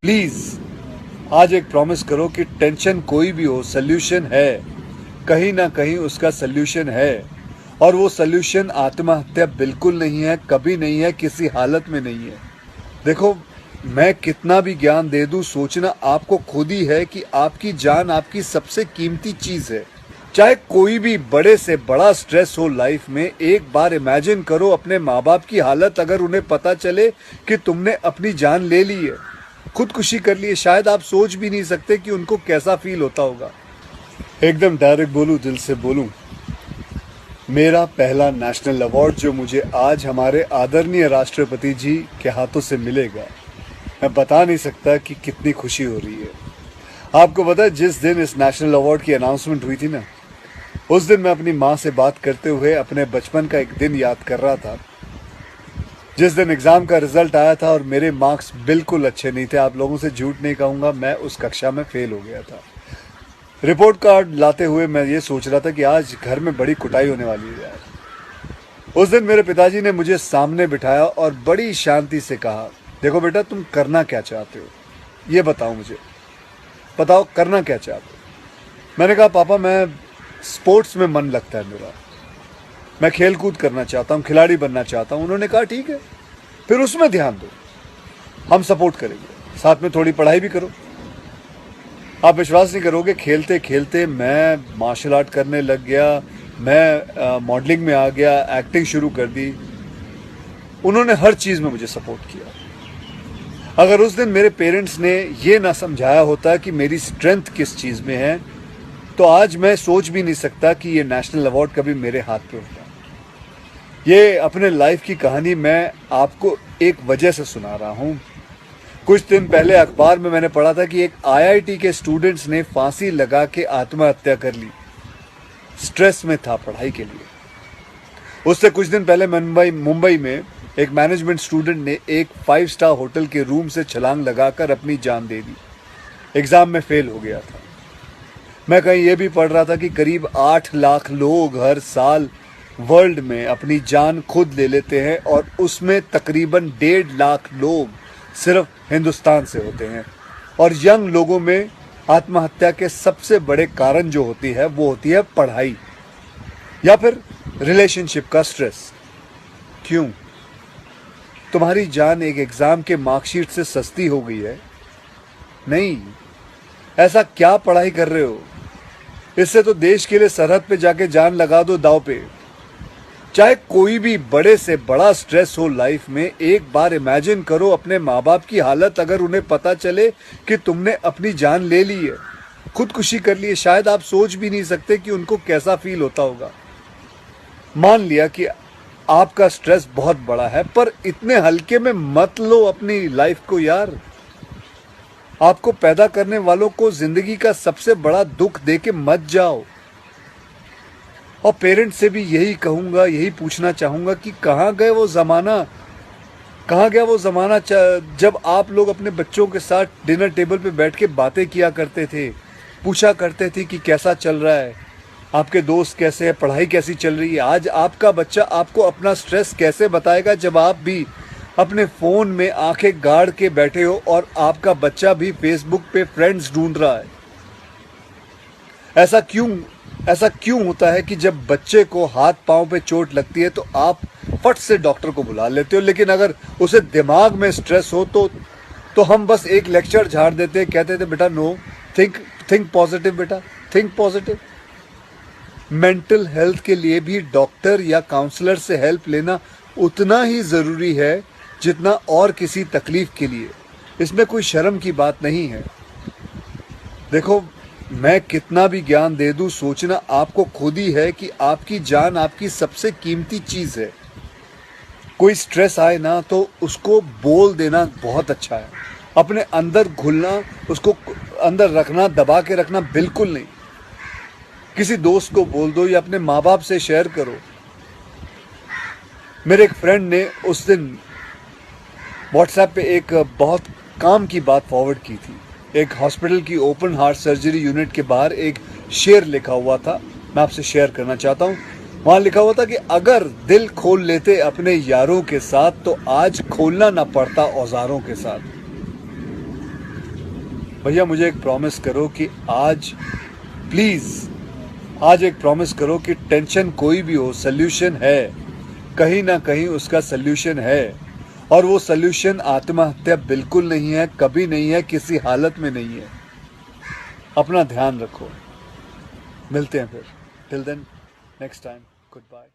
Please आज एक promise करो कि टेंशन कोई भी हो, सोल्यूशन है, कहीं ना कहीं उसका सोल्यूशन है। और वो सोल्यूशन आत्महत्या बिल्कुल नहीं है, कभी नहीं है, किसी हालत में नहीं है। देखो, मैं कितना भी ज्ञान दे दूं, सोचना आपको खुद ही है कि आपकी जान आपकी सबसे कीमती चीज है। चाहे कोई भी बड़े से बड़ा स्ट्रेस हो लाइफ में, एक बार इमेजिन करो अपने माँ बाप की हालत अगर उन्हें पता चले कि तुमने अपनी जान ले ली है, खुदकुशी कर ली है। शायद आप सोच भी नहीं सकते कि उनको कैसा फील होता होगा। एकदम डायरेक्ट बोलूं, दिल से बोलूं, मेरा पहला नेशनल अवार्ड जो मुझे आज हमारे आदरणीय राष्ट्रपति जी के हाथों से मिलेगा, मैं बता नहीं सकता कि कितनी खुशी हो रही है। आपको पता है, जिस दिन इस नेशनल अवार्ड की अनाउंसमेंट हुई थी ना, उस दिन मैं अपनी माँ से बात करते हुए अपने बचपन का एक दिन याद कर रहा था, जिस दिन एग्जाम का रिजल्ट आया था और मेरे मार्क्स बिल्कुल अच्छे नहीं थे। आप लोगों से झूठ नहीं कहूँगा, मैं उस कक्षा में फेल हो गया था। रिपोर्ट कार्ड लाते हुए मैं ये सोच रहा था कि आज घर में बड़ी कुटाई होने वाली है यार। उस दिन मेरे पिताजी ने मुझे सामने बिठाया और बड़ी शांति से कहा, देखो बेटा, तुम करना क्या चाहते हो, ये बताओ मुझे, बताओ करना क्या चाहते हो। मैंने कहा, पापा मैं स्पोर्ट्स में मन लगता है मेरा, मैं खेल कूद करना चाहता हूँ, खिलाड़ी बनना चाहता हूँ। उन्होंने कहा, ठीक है, फिर उसमें ध्यान दो, हम सपोर्ट करेंगे, साथ में थोड़ी पढ़ाई भी करो। आप विश्वास नहीं करोगे, खेलते खेलते मैं मार्शल आर्ट करने लग गया, मैं मॉडलिंग में आ गया, एक्टिंग शुरू कर दी। उन्होंने हर चीज़ में मुझे सपोर्ट किया। अगर उस दिन मेरे पेरेंट्स ने ये ना समझाया होता कि मेरी स्ट्रेंथ किस चीज़ में है, तो आज मैं सोच भी नहीं सकता कि ये नेशनल अवार्ड कभी मेरे हाथ पे होता। ये अपने लाइफ की कहानी मैं आपको एक वजह से सुना रहा हूँ। कुछ दिन पहले अखबार में मैंने पढ़ा था कि एक आईआईटी के स्टूडेंट्स ने फांसी लगा के आत्महत्या कर ली, स्ट्रेस में था पढ़ाई के लिए। उससे कुछ दिन पहले मुंबई में एक मैनेजमेंट स्टूडेंट ने एक 5 स्टार होटल के रूम से छलांग लगाकर अपनी जान दे दी, एग्जाम में फेल हो गया था। मैं कहीं ये भी पढ़ रहा था कि करीब 8 लाख लोग हर साल वर्ल्ड में अपनी जान खुद ले लेते हैं और उसमें तकरीबन 1.5 लाख लोग सिर्फ हिंदुस्तान से होते हैं। और यंग लोगों में आत्महत्या के सबसे बड़े कारण जो होती है वो होती है पढ़ाई या फिर रिलेशनशिप का स्ट्रेस। क्यों? तुम्हारी जान एक एग्जाम के मार्कशीट से सस्ती हो गई है? नहीं। ऐसा क्या पढ़ाई कर रहे हो? इससे तो देश के लिए सरहद पे जाके जान लगा दो दांव पे। चाहे कोई भी बड़े से बड़ा स्ट्रेस हो लाइफ में, एक बार इमेजिन करो अपने माँ बाप की हालत अगर उन्हें पता चले कि तुमने अपनी जान ले ली है, खुदकुशी कर ली है। शायद आप सोच भी नहीं सकते कि उनको कैसा फील होता होगा। मान लिया कि आपका स्ट्रेस बहुत बड़ा है, पर इतने हल्के में मत लो अपनी लाइफ को यार। आपको पैदा करने वालों को जिंदगी का सबसे बड़ा दुख दे के मत जाओ। और पेरेंट्स से भी यही कहूंगा, यही पूछना चाहूंगा कि कहाँ गए वो ज़माना, कहाँ गया वो ज़माना जब आप लोग अपने बच्चों के साथ डिनर टेबल पे बैठ के बातें किया करते थे, पूछा करते थे कि कैसा चल रहा है, आपके दोस्त कैसे हैं, पढ़ाई कैसी चल रही है। आज आपका बच्चा आपको अपना स्ट्रेस कैसे बताएगा जब आप भी अपने फ़ोन में आंखें गाड़ के बैठे हो और आपका बच्चा भी फेसबुक पे फ्रेंड्स ढूंढ रहा है। ऐसा क्यों होता है कि जब बच्चे को हाथ पांव पे चोट लगती है तो आप फट से डॉक्टर को बुला लेते हो, लेकिन अगर उसे दिमाग में स्ट्रेस हो तो हम बस एक लेक्चर झाड़ देते, कहते थे बेटा नो, थिंक पॉजिटिव बेटा, थिंक पॉजिटिव। मेंटल हेल्थ के लिए भी डॉक्टर या काउंसलर से हेल्प लेना उतना ही ज़रूरी है जितना और किसी तकलीफ के लिए। इसमें कोई शर्म की बात नहीं है। देखो, मैं कितना भी ज्ञान दे दूं, सोचना आपको खुद ही है कि आपकी जान आपकी सबसे कीमती चीज़ है। कोई स्ट्रेस आए ना तो उसको बोल देना बहुत अच्छा है। अपने अंदर घुलना, उसको अंदर रखना, दबा के रखना बिल्कुल नहीं। किसी दोस्त को बोल दो या अपने माँ बाप से शेयर करो। मेरे एक फ्रेंड ने उस दिन व्हाट्सएप पे एक बहुत काम की बात फॉरवर्ड की थी। एक हॉस्पिटल की ओपन हार्ट सर्जरी यूनिट के बाहर एक शेर लिखा हुआ था, मैं आपसे शेयर करना चाहता हूँ। वहाँ लिखा हुआ था कि अगर दिल खोल लेते अपने यारों के साथ तो आज खोलना ना पड़ता औजारों के साथ। भैया मुझे एक प्रॉमिस करो कि आज प्लीज आज एक प्रॉमिस करो कि टेंशन कोई भी हो सल्यूशन है, कहीं ना कहीं उसका सल्यूशन है और वो सल्यूशन आत्महत्या बिल्कुल नहीं है, कभी नहीं है, किसी हालत में नहीं है। अपना ध्यान रखो, मिलते हैं फिर। Till then next time, good bye.